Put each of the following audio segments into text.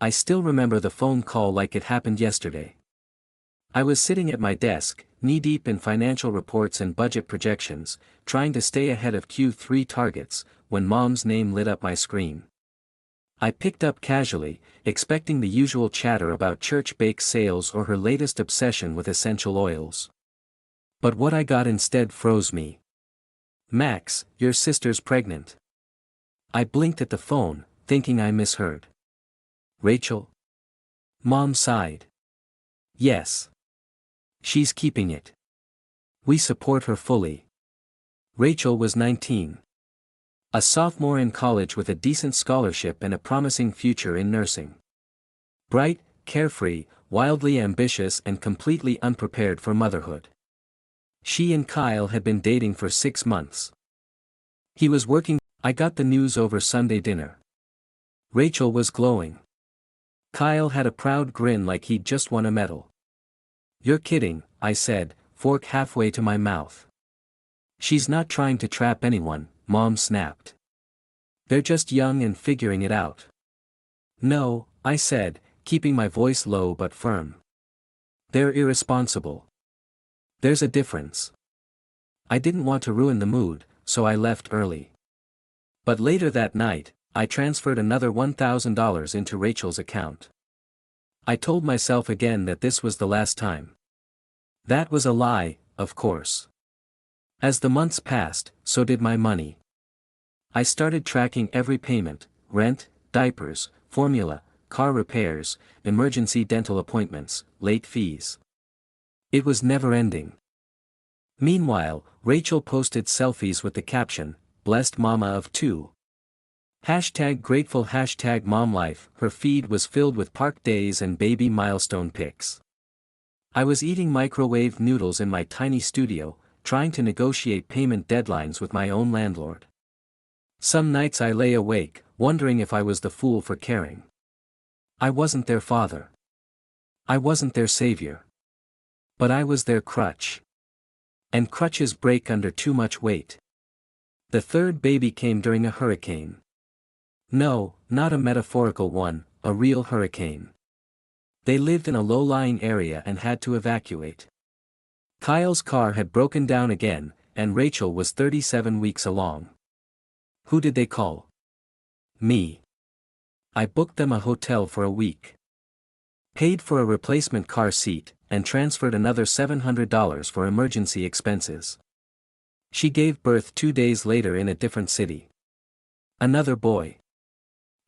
I still remember the phone call like it happened yesterday. I was sitting at my desk, knee-deep in financial reports and budget projections, trying to stay ahead of Q3 targets, when Mom's name lit up my screen. I picked up casually, expecting the usual chatter about church bake sales or her latest obsession with essential oils. But what I got instead froze me. "Max, your sister's pregnant." I blinked at the phone, thinking I misheard. "Rachel?" Mom sighed. "Yes. She's keeping it. We support her fully." Rachel was 19. A sophomore in college with a decent scholarship and a promising future in nursing. Bright, carefree, wildly ambitious and completely unprepared for motherhood. She and Kyle had been dating for 6 months. He was working. I got the news over Sunday dinner. Rachel was glowing. Kyle had a proud grin like he'd just won a medal. "You're kidding," I said, fork halfway to my mouth. "She's not trying to trap anyone," Mom snapped. "They're just young and figuring it out." "No," I said, keeping my voice low but firm. "They're irresponsible. There's a difference." I didn't want to ruin the mood, so I left early. But later that night, I transferred another $1,000 into Rachel's account. I told myself again that this was the last time. That was a lie, of course. As the months passed, so did my money. I started tracking every payment: rent, diapers, formula, car repairs, emergency dental appointments, late fees. It was never ending. Meanwhile, Rachel posted selfies with the caption, "Blessed Mama of 2." #grateful #momlife. Her feed was filled with park days and baby milestone pics. I was eating microwave noodles in my tiny studio, trying to negotiate payment deadlines with my own landlord. Some nights I lay awake, wondering if I was the fool for caring. I wasn't their father. I wasn't their savior. But I was their crutch. And crutches break under too much weight. The third baby came during a hurricane. No, not a metaphorical one, a real hurricane. They lived in a low-lying area and had to evacuate. Kyle's car had broken down again, and Rachel was 37 weeks along. Who did they call? Me. I booked them a hotel for a week. Paid for a replacement car seat, and transferred another $700 for emergency expenses. She gave birth 2 days later in a different city. Another boy.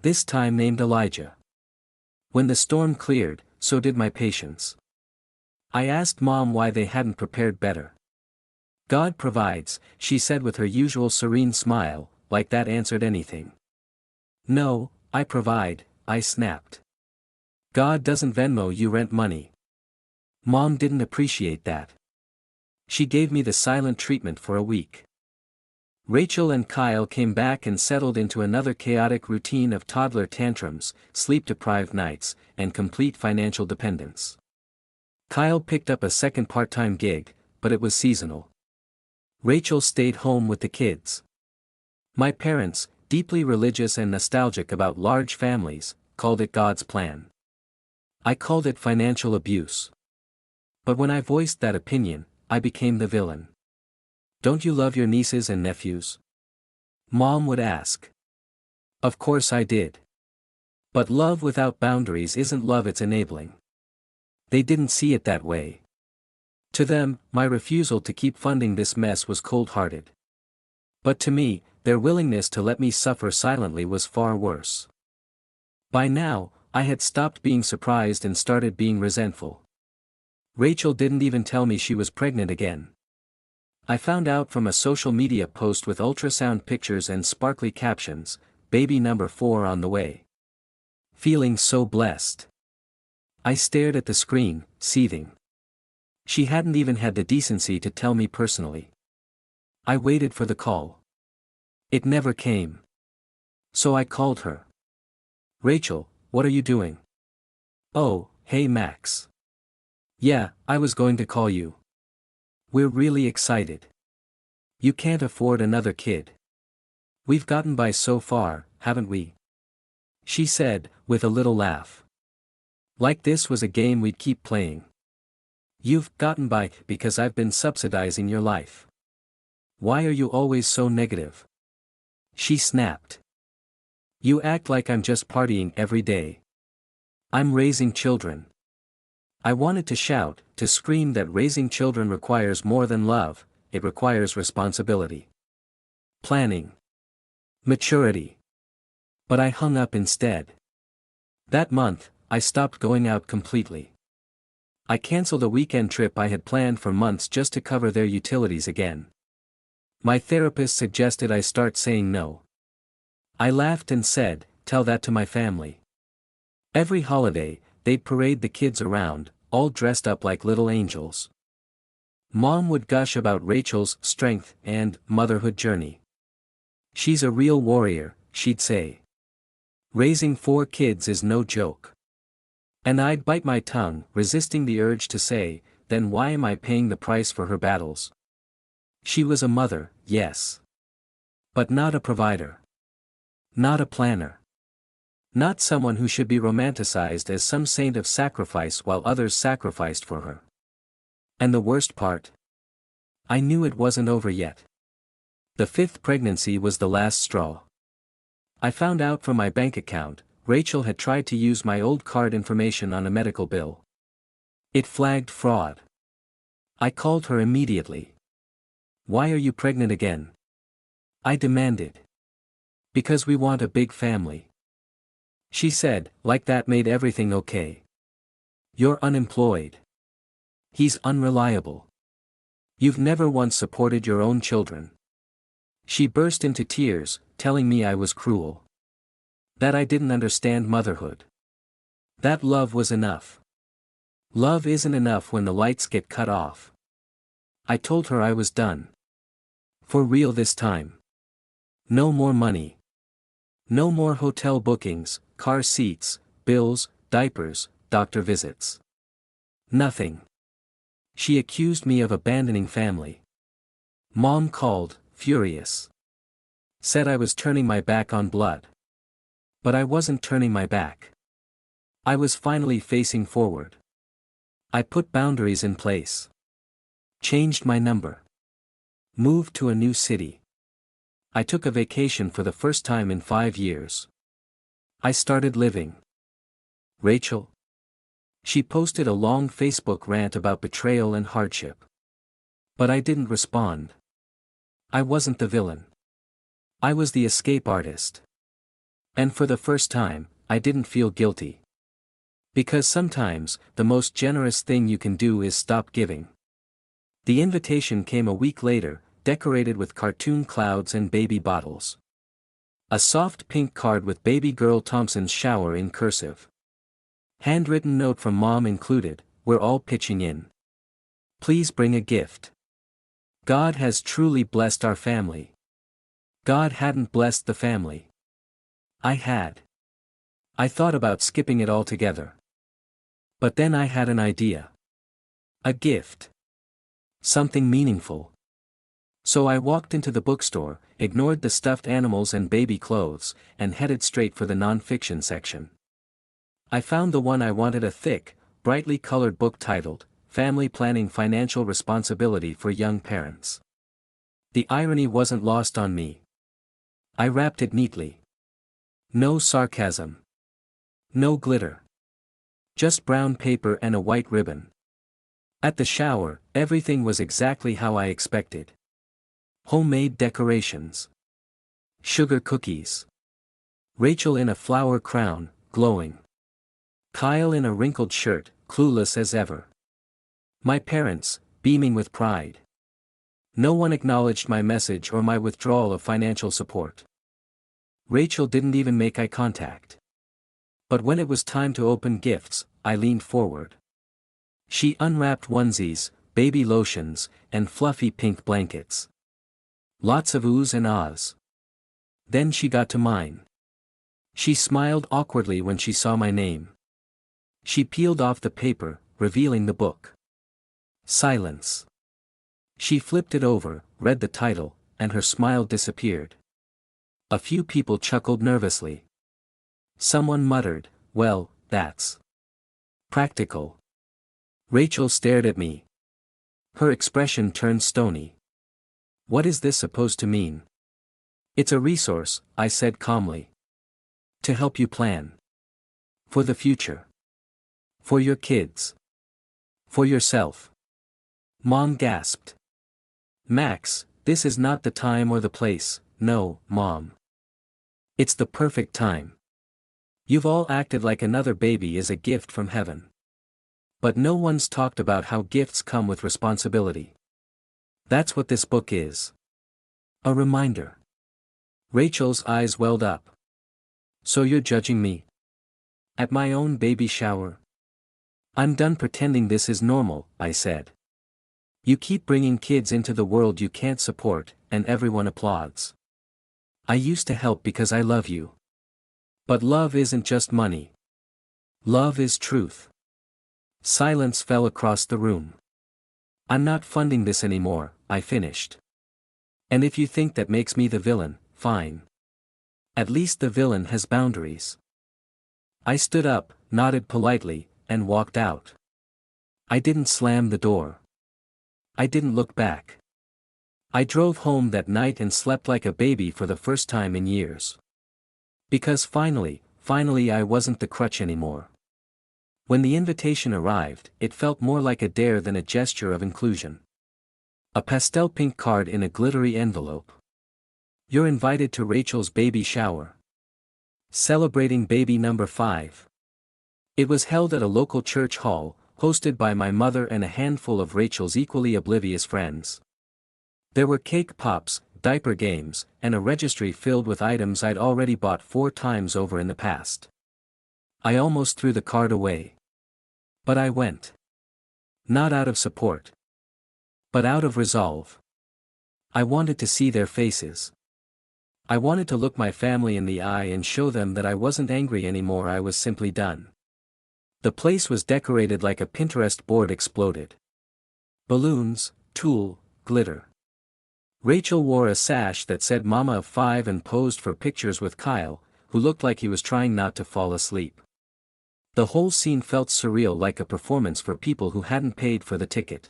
This time named Elijah. When the storm cleared, so did my patience. I asked Mom why they hadn't prepared better. "God provides," she said with her usual serene smile, like that answered anything. "No, I provide," I snapped. "God doesn't Venmo you rent money." Mom didn't appreciate that. She gave me the silent treatment for a week. Rachel and Kyle came back and settled into another chaotic routine of toddler tantrums, sleep-deprived nights, and complete financial dependence. Kyle picked up a second part-time gig, but it was seasonal. Rachel stayed home with the kids. My parents, deeply religious and nostalgic about large families, called it God's plan. I called it financial abuse. But when I voiced that opinion, I became the villain. "Don't you love your nieces and nephews?" Mom would ask. Of course I did. But love without boundaries isn't love, it's enabling. They didn't see it that way. To them, my refusal to keep funding this mess was cold-hearted. But to me, their willingness to let me suffer silently was far worse. By now, I had stopped being surprised and started being resentful. Rachel didn't even tell me she was pregnant again. I found out from a social media post with ultrasound pictures and sparkly captions, "Baby number 4 on the way." Feeling so blessed. I stared at the screen, seething. She hadn't even had the decency to tell me personally. I waited for the call. It never came. So I called her. "Rachel, what are you doing?" "Oh, hey Max. Yeah, I was going to call you. We're really excited. You can't afford another kid. We've gotten by so far, haven't we?" she said, with a little laugh. Like this was a game we'd keep playing. You've gotten by because I've been subsidizing your life. Why are you always so negative? She snapped. You act like I'm just partying every day. I'm raising children. I wanted to shout, to scream that raising children requires more than love, it requires responsibility. Planning. Maturity. But I hung up instead. That month, I stopped going out completely. I canceled a weekend trip I had planned for months just to cover their utilities again. My therapist suggested I start saying no. I laughed and said, tell that to my family. Every holiday, they'd parade the kids around, all dressed up like little angels. Mom would gush about Rachel's strength and motherhood journey. She's a real warrior, she'd say. Raising 4 kids is no joke. And I'd bite my tongue, resisting the urge to say, then why am I paying the price for her battles? She was a mother, yes. But not a provider. Not a planner. Not someone who should be romanticized as some saint of sacrifice while others sacrificed for her. And the worst part? I knew it wasn't over yet. The 5th pregnancy was the last straw. I found out from my bank account, Rachel had tried to use my old card information on a medical bill. It flagged fraud. I called her immediately. Why are you pregnant again? I demanded. Because we want a big family. She said, like that made everything okay. You're unemployed. He's unreliable. You've never once supported your own children. She burst into tears, telling me I was cruel. That I didn't understand motherhood. That love was enough. Love isn't enough when the lights get cut off. I told her I was done. For real this time. No more money. No more hotel bookings, car seats, bills, diapers, doctor visits. Nothing. She accused me of abandoning family. Mom called, furious. Said I was turning my back on blood. But I wasn't turning my back. I was finally facing forward. I put boundaries in place. Changed my number. Moved to a new city. I took a vacation for the first time in 5 years. I started living. Rachel? She posted a long Facebook rant about betrayal and hardship. But I didn't respond. I wasn't the villain. I was the escape artist. And for the first time, I didn't feel guilty. Because sometimes, the most generous thing you can do is stop giving. The invitation came a week later, decorated with cartoon clouds and baby bottles. A soft pink card with baby girl Thompson's shower in cursive. Handwritten note from Mom included, we're all pitching in. Please bring a gift. God has truly blessed our family. God hadn't blessed the family. I had. I thought about skipping it altogether. But then I had an idea. A gift. Something meaningful. So I walked into the bookstore, ignored the stuffed animals and baby clothes, and headed straight for the non-fiction section. I found the one I wanted, a thick, brightly colored book titled, Family Planning: Financial Responsibility for Young Parents. The irony wasn't lost on me. I wrapped it neatly. No sarcasm. No glitter. Just brown paper and a white ribbon. At the shower, everything was exactly how I expected. Homemade decorations. Sugar cookies. Rachel in a flower crown, glowing. Kyle in a wrinkled shirt, clueless as ever. My parents, beaming with pride. No one acknowledged my message or my withdrawal of financial support. Rachel didn't even make eye contact. But when it was time to open gifts, I leaned forward. She unwrapped onesies, baby lotions, and fluffy pink blankets. Lots of oohs and ahs. Then she got to mine. She smiled awkwardly when she saw my name. She peeled off the paper, revealing the book. Silence. She flipped it over, read the title, and her smile disappeared. A few people chuckled nervously. Someone muttered, "Well, that's practical." Rachel stared at me. Her expression turned stony. "What is this supposed to mean?" "It's a resource," I said calmly. "To help you plan. For the future. For your kids. For yourself." Mom gasped. "Max, this is not the time or the place." "No, Mom. It's the perfect time. You've all acted like another baby is a gift from heaven. But no one's talked about how gifts come with responsibility. That's what this book is. A reminder." Rachel's eyes welled up. "So you're judging me? At my own baby shower?" "I'm done pretending this is normal," I said. "You keep bringing kids into the world you can't support, and everyone applauds. I used to help because I love you. But love isn't just money. Love is truth." Silence fell across the room. "I'm not funding this anymore," I finished. "And if you think that makes me the villain, fine. At least the villain has boundaries." I stood up, nodded politely, and walked out. I didn't slam the door. I didn't look back. I drove home that night and slept like a baby for the first time in years. Because finally I wasn't the crutch anymore. When the invitation arrived, it felt more like a dare than a gesture of inclusion. A pastel pink card in a glittery envelope. "You're invited to Rachel's baby shower. Celebrating baby number 5. It was held at a local church hall, hosted by my mother and a handful of Rachel's equally oblivious friends. There were cake pops, diaper games, and a registry filled with items I'd already bought 4 times over in the past. I almost threw the card away. But I went. Not out of support. But out of resolve. I wanted to see their faces. I wanted to look my family in the eye and show them that I wasn't angry anymore, I was simply done. The place was decorated like a Pinterest board exploded. Balloons, tulle, glitter. Rachel wore a sash that said Mama of 5 and posed for pictures with Kyle, who looked like he was trying not to fall asleep. The whole scene felt surreal, like a performance for people who hadn't paid for the ticket.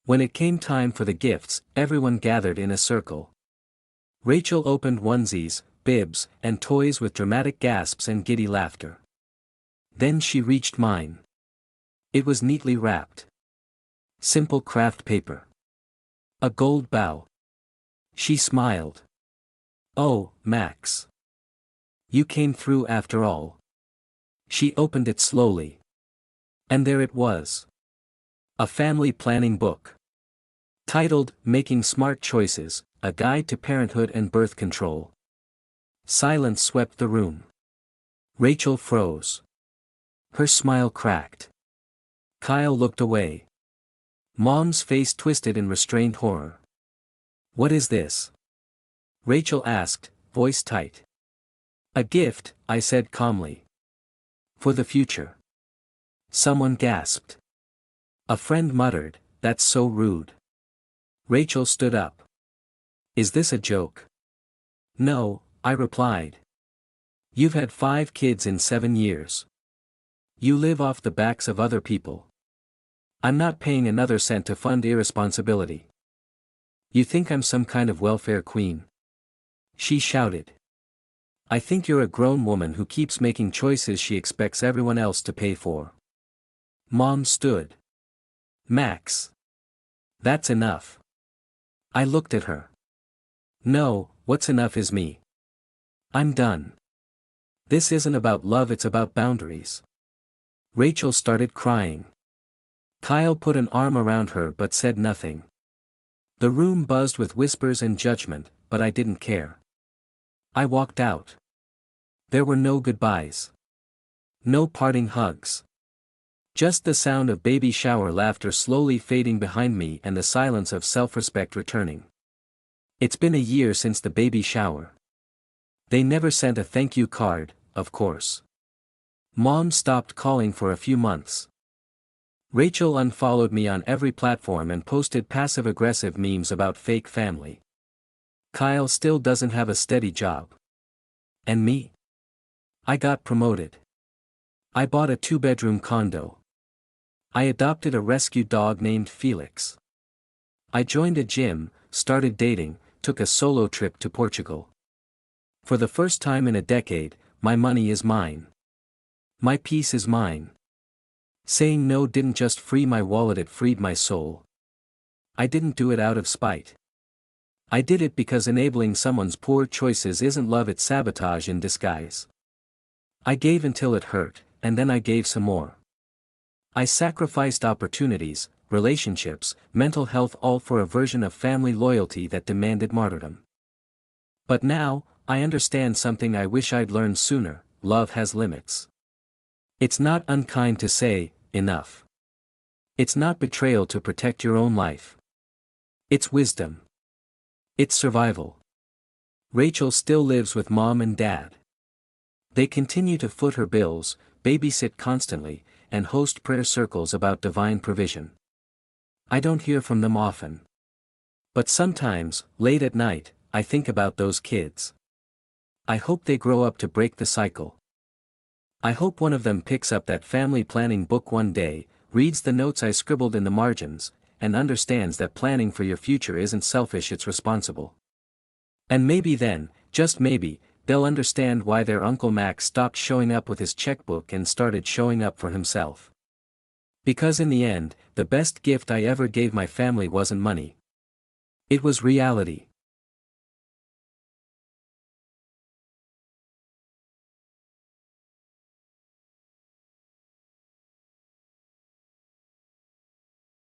When it came time for the gifts, everyone gathered in a circle. Rachel opened onesies, bibs, and toys with dramatic gasps and giddy laughter. Then she reached mine. It was neatly wrapped. Simple craft paper. A gold bow. She smiled. "Oh, Max. You came through after all." She opened it slowly. And there it was. A family planning book. Titled, "Making Smart Choices, A Guide to Parenthood and Birth Control." Silence swept the room. Rachel froze. Her smile cracked. Kyle looked away. Mom's face twisted in restrained horror. "What is this?" Rachel asked, voice tight. "A gift," I said calmly. "For the future." Someone gasped. A friend muttered, "That's so rude." Rachel stood up. "Is this a joke?" "No," I replied. "You've had 5 kids in 7 years. You live off the backs of other people. I'm not paying another cent to fund irresponsibility. You think I'm some kind of welfare queen?" She shouted. "I think you're a grown woman who keeps making choices she expects everyone else to pay for." Mom stood. "Max. That's enough." I looked at her. "No, what's enough is me. I'm done. This isn't about love, it's about boundaries." Rachel started crying. Kyle put an arm around her but said nothing. The room buzzed with whispers and judgment, but I didn't care. I walked out. There were no goodbyes. No parting hugs. Just the sound of baby shower laughter slowly fading behind me and the silence of self-respect returning. It's been a year since the baby shower. They never sent a thank you card, of course. Mom stopped calling for a few months. Rachel unfollowed me on every platform and posted passive-aggressive memes about fake family. Kyle still doesn't have a steady job. And me? I got promoted. I bought a 2-bedroom condo. I adopted a rescue dog named Felix. I joined a gym, started dating, took a solo trip to Portugal. For the first time in a decade, my money is mine. My peace is mine. Saying no didn't just free my wallet, it freed my soul. I didn't do it out of spite. I did it because enabling someone's poor choices isn't love, it's sabotage in disguise. I gave until it hurt, and then I gave some more. I sacrificed opportunities, relationships, mental health, all for a version of family loyalty that demanded martyrdom. But now, I understand something I wish I'd learned sooner: love has limits. It's not unkind to say, enough. It's not betrayal to protect your own life. It's wisdom. It's survival. Rachel still lives with mom and dad. They continue to foot her bills, babysit constantly, and host prayer circles about divine provision. I don't hear from them often. But sometimes, late at night, I think about those kids. I hope they grow up to break the cycle. I hope one of them picks up that family planning book one day, reads the notes I scribbled in the margins, and understands that planning for your future isn't selfish, it's responsible. And maybe then, just maybe, they'll understand why their Uncle Max stopped showing up with his checkbook and started showing up for himself. Because in the end, the best gift I ever gave my family wasn't money. It was reality.